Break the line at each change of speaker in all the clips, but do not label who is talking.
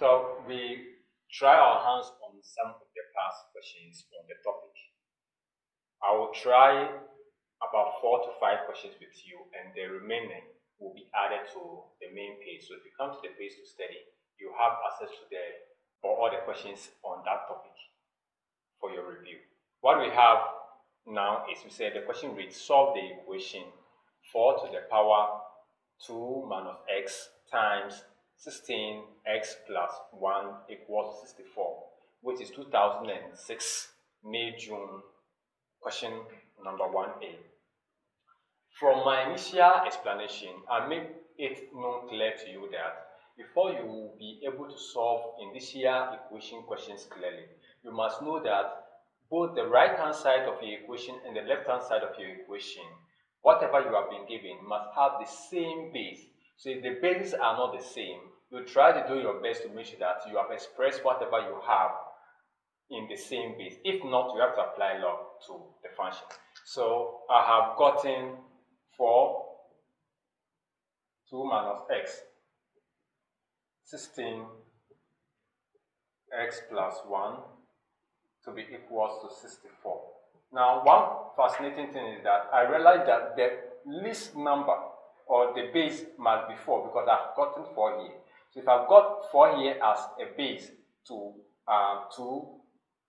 So we try our hands on some of the past questions on the topic. I will try about 4 to 5 questions with you, and the remaining will be added to the main page. So if you come to the page to study, you have access to all the questions on that topic for your review. What we have now is, we say the question reads: solve the equation 4 to the power 2 minus x times 16x plus 1 equals 64, which is 2006 May-June question number 1A. From my initial explanation, I made it known clear to you that before you will be able to solve initial equation questions clearly, you must know that both the right hand side of your equation and the left hand side of your equation, whatever you have been given, must have the same base. So if the bases are not the same, you try to do your best to make sure that you have expressed whatever you have in the same base. If not, you have to apply log to the function. So I have gotten 4 2 minus x 16 x plus 1 to be equals to 64. Now, one fascinating thing is that I realized that the least number or the base must be 4, because I've gotten 4 here. So if I've got 4 here as a base to 2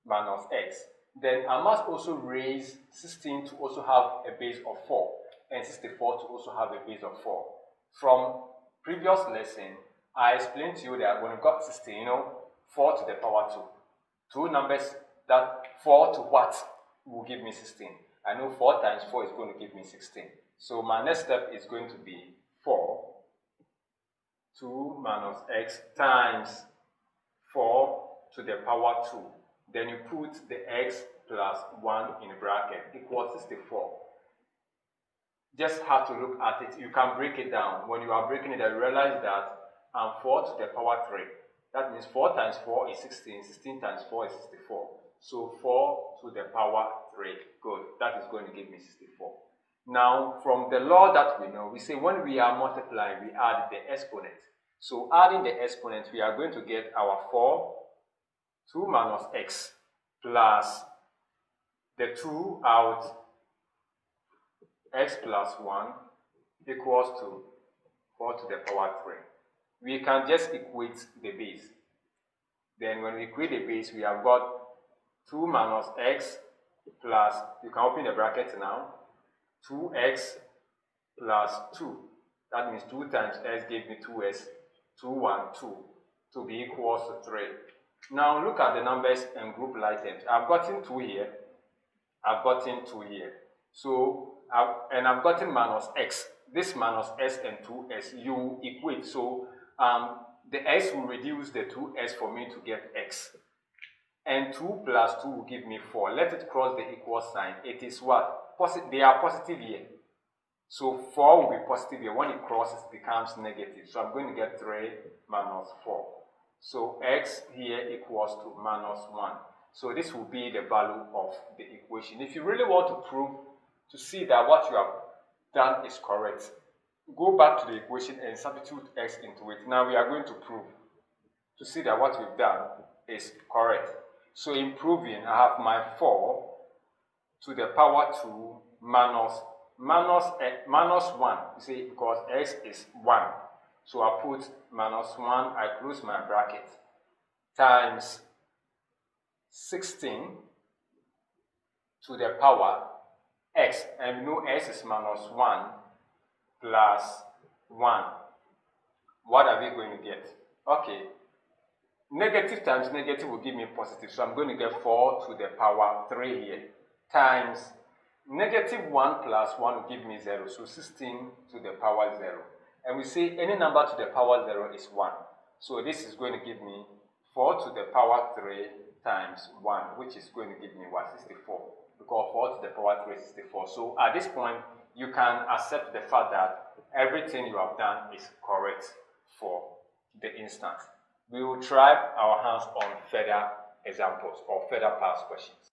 minus x, then I must also raise 16 to also have a base of 4, and 64 to also have a base of 4. From previous lesson, I explained to you that when we got 16, 4 to the power 2. Two numbers that 4 to what will give me 16. I know 4 times 4 is going to give me 16. So my next step is going to be 4 2 minus x times 4 to the power 2. Then you put the x plus 1 in a bracket equals 64. Just have to look at it. You can break it down. When you are breaking it, you realize that 4 to the power 3. That means 4 times 4 is 16. 16 times 4 is 64. So 4 to the power 3. Good. That is going to give me 64. Now, from the law that we know, we say when we are multiplying, we add the exponent. So adding the exponent, we are going to get our 4 2 minus x plus the 2 out x plus 1 equals to 4 to the power 3. We can just equate the base. Then when we equate the base, we have got 2 minus x plus, you can open the bracket now, 2x plus 2. That means 2 times x gave me 2s, 2, 1, 2, to be equals to 3. Now look at the numbers and group items. I've gotten 2 here, I've gotten 2 here. So, I've gotten minus x. This minus s and 2s, you equate. So, the x will reduce the 2s for me to get x. And 2 plus 2 will give me 4. Let it cross the equal sign. It is what? They are positive here. So 4 will be positive here. When it crosses, it becomes negative. So I'm going to get 3 minus 4. So x here equals to minus 1. So this will be the value of the equation. If you really want to prove, to see that what you have done is correct, go back to the equation and substitute x into it. Now we are going to prove, to see that what we've done is correct. So in proving, I have my 4 to the power 2 minus 1. You see, because x is 1. So I put minus 1, I close my bracket, times 16 to the power x. And we know x is minus 1 plus 1. What are we going to get? Okay. Negative times negative will give me positive. So I'm going to get 4 to the power 3 here, times negative 1 plus 1 will give me 0. So 16 to the power 0. And we say any number to the power 0 is 1. So this is going to give me 4 to the power 3 times 1, which is going to give me what? 64. Because 4 to the power 3 is 64. So at this point, you can accept the fact that everything you have done is correct for the instance. We will try our hands on further examples or further past questions.